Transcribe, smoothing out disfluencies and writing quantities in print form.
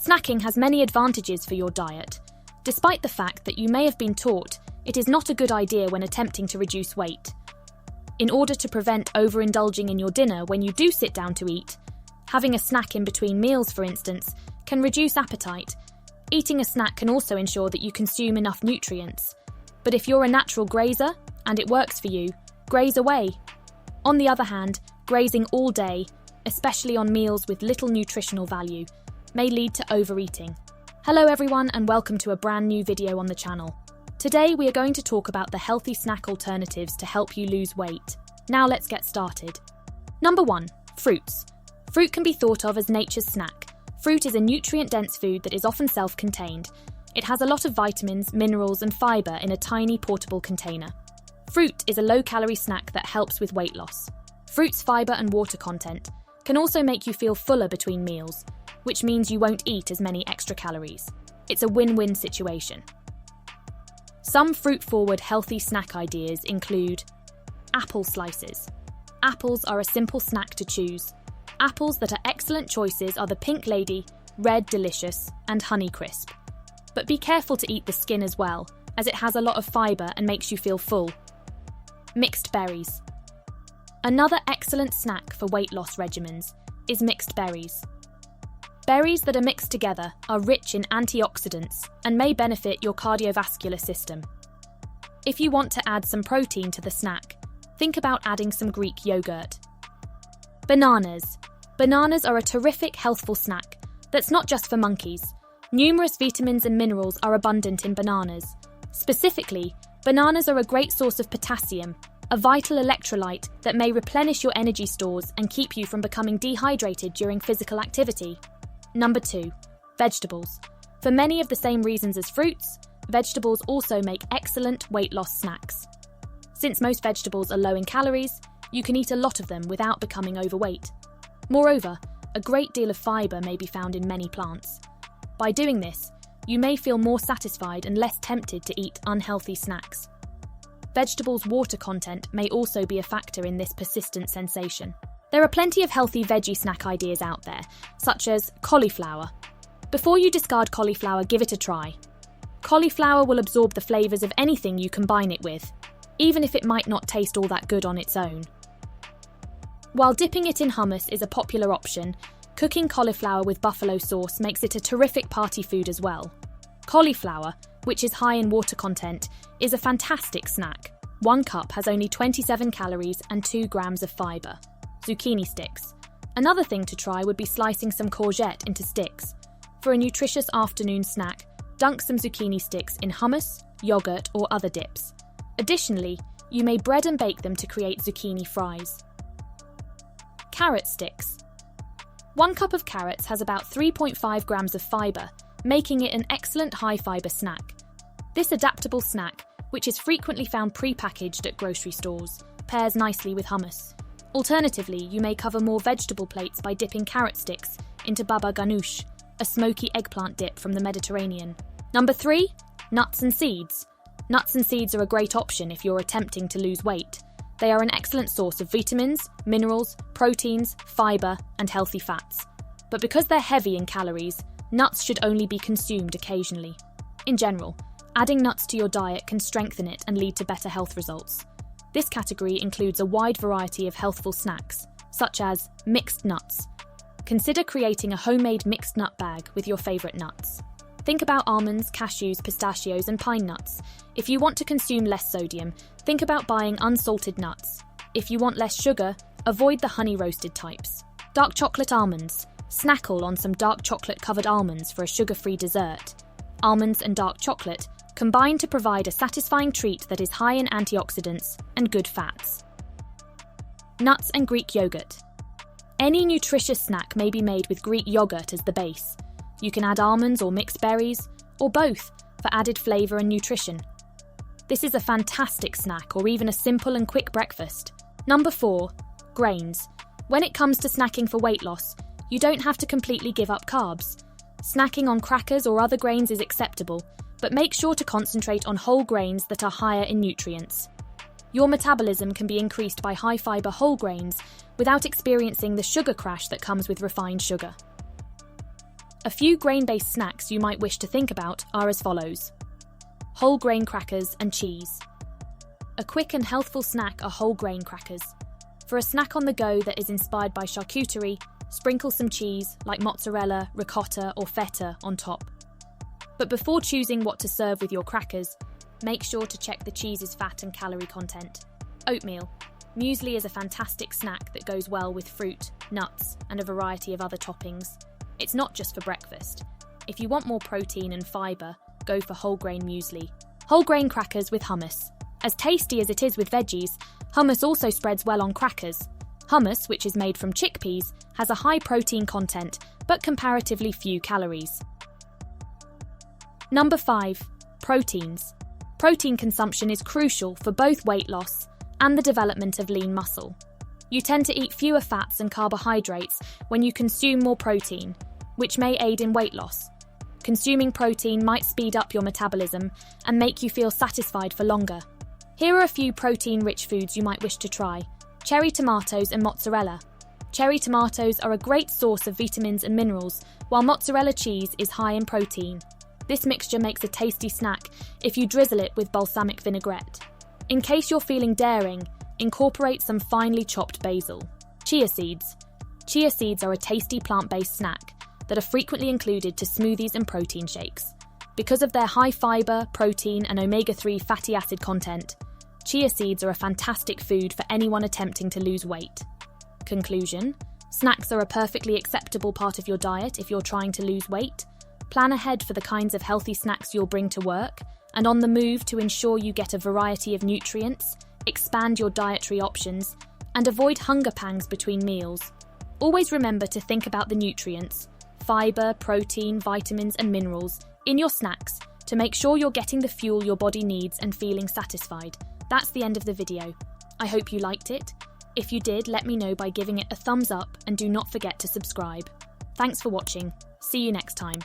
Snacking has many advantages for your diet, despite the fact that you may have been taught it is not a good idea when attempting to reduce weight. In order to prevent overindulging in your dinner when you do sit down to eat, having a snack in between meals, for instance, can reduce appetite. Eating a snack can also ensure that you consume enough nutrients. But if you're a natural grazer, and it works for you, graze away. On the other hand, grazing all day, especially on meals with little nutritional value, may lead to overeating. Hello everyone and welcome to a brand new video on the channel. Today we are going to talk about the healthy snack alternatives to help you lose weight. Now let's get started. Number 1. Fruits. Fruit can be thought of as nature's snack. Fruit is a nutrient-dense food that is often self-contained. It has a lot of vitamins, minerals and fibre in a tiny portable container. Fruit is a low-calorie snack that helps with weight loss. Fruit's fibre and water content can also make you feel fuller between meals, which means you won't eat as many extra calories. It's a win-win situation. Some fruit-forward healthy snack ideas include apple slices. Apples are a simple snack to choose. Apples that are excellent choices are the Pink Lady, Red Delicious, and Honey Crisp. But be careful to eat the skin as well, as it has a lot of fibre and makes you feel full. Mixed berries. Another excellent snack for weight loss regimens is mixed berries. Berries that are mixed together are rich in antioxidants and may benefit your cardiovascular system. If you want to add some protein to the snack, think about adding some Greek yogurt. Bananas. Bananas are a terrific healthful snack that's not just for monkeys. Numerous vitamins and minerals are abundant in bananas. Specifically, bananas are a great source of potassium, a vital electrolyte that may replenish your energy stores and keep you from becoming dehydrated during physical activity. Number 2. Vegetables. For many of the same reasons as fruits, vegetables also make excellent weight loss snacks. Since most vegetables are low in calories, you can eat a lot of them without becoming overweight. Moreover, a great deal of fibre may be found in many plants. By doing this, you may feel more satisfied and less tempted to eat unhealthy snacks. Vegetables' water content may also be a factor in this persistent sensation. There are plenty of healthy veggie snack ideas out there, such as cauliflower. Before you discard cauliflower, give it a try. Cauliflower will absorb the flavours of anything you combine it with, even if it might not taste all that good on its own. While dipping it in hummus is a popular option, cooking cauliflower with buffalo sauce makes it a terrific party food as well. Cauliflower, which is high in water content, is a fantastic snack. 1 cup has only 27 calories and 2 grams of fibre. Zucchini sticks. Another thing to try would be slicing some courgette into sticks. For a nutritious afternoon snack, dunk some zucchini sticks in hummus, yogurt or other dips. Additionally, you may bread and bake them to create zucchini fries. Carrot sticks. 1 cup of carrots has about 3.5 grams of fibre, making it an excellent high-fibre snack. This adaptable snack, which is frequently found pre-packaged at grocery stores, pairs nicely with hummus. Alternatively, you may cover more vegetable plates by dipping carrot sticks into baba ganoush, a smoky eggplant dip from the Mediterranean. Number 3. Nuts and seeds. Nuts and seeds are a great option if you're attempting to lose weight. They are an excellent source of vitamins, minerals, proteins, fibre, and healthy fats. But because they're heavy in calories, nuts should only be consumed occasionally. In general, adding nuts to your diet can strengthen it and lead to better health results. This category includes a wide variety of healthful snacks, such as mixed nuts. Consider creating a homemade mixed nut bag with your favourite nuts. Think about almonds, cashews, pistachios, and pine nuts. If you want to consume less sodium, think about buying unsalted nuts. If you want less sugar, avoid the honey-roasted types. Dark chocolate almonds. Snackle on some dark chocolate-covered almonds for a sugar-free dessert. Almonds and dark chocolate combine to provide a satisfying treat that is high in antioxidants and good fats. Nuts and Greek yogurt. Any nutritious snack may be made with Greek yogurt as the base. You can add almonds or mixed berries, or both, for added flavour and nutrition. This is a fantastic snack or even a simple and quick breakfast. Number 4. Grains. When it comes to snacking for weight loss, you don't have to completely give up carbs. Snacking on crackers or other grains is acceptable, but make sure to concentrate on whole grains that are higher in nutrients. Your metabolism can be increased by high-fibre whole grains without experiencing the sugar crash that comes with refined sugar. A few grain-based snacks you might wish to think about are as follows: whole grain crackers and cheese. A quick and healthful snack are whole grain crackers. For a snack on the go that is inspired by charcuterie, sprinkle some cheese like mozzarella, ricotta or feta on top. But before choosing what to serve with your crackers, make sure to check the cheese's fat and calorie content. Oatmeal. Muesli is a fantastic snack that goes well with fruit, nuts, and a variety of other toppings. It's not just for breakfast. If you want more protein and fibre, go for whole grain muesli. Whole grain crackers with hummus. As tasty as it is with veggies, hummus also spreads well on crackers. Hummus, which is made from chickpeas, has a high protein content, but comparatively few calories. Number 5. Proteins. Protein consumption is crucial for both weight loss and the development of lean muscle. You tend to eat fewer fats and carbohydrates when you consume more protein, which may aid in weight loss. Consuming protein might speed up your metabolism and make you feel satisfied for longer. Here are a few protein-rich foods you might wish to try: cherry tomatoes and mozzarella. Cherry tomatoes are a great source of vitamins and minerals, while mozzarella cheese is high in protein. This mixture makes a tasty snack if you drizzle it with balsamic vinaigrette. In case you're feeling daring, incorporate some finely chopped basil. Chia seeds. Chia seeds are a tasty plant-based snack that are frequently included to smoothies and protein shakes. Because of their high fibre, protein and omega-3 fatty acid content, chia seeds are a fantastic food for anyone attempting to lose weight. Conclusion: snacks are a perfectly acceptable part of your diet if you're trying to lose weight. Plan ahead for the kinds of healthy snacks you'll bring to work, and on the move to ensure you get a variety of nutrients, expand your dietary options, and avoid hunger pangs between meals. Always remember to think about the nutrients, fibre, protein, vitamins and minerals in your snacks to make sure you're getting the fuel your body needs and feeling satisfied. That's the end of the video. I hope you liked it. If you did, let me know by giving it a thumbs up and do not forget to subscribe. Thanks for watching. See you next time.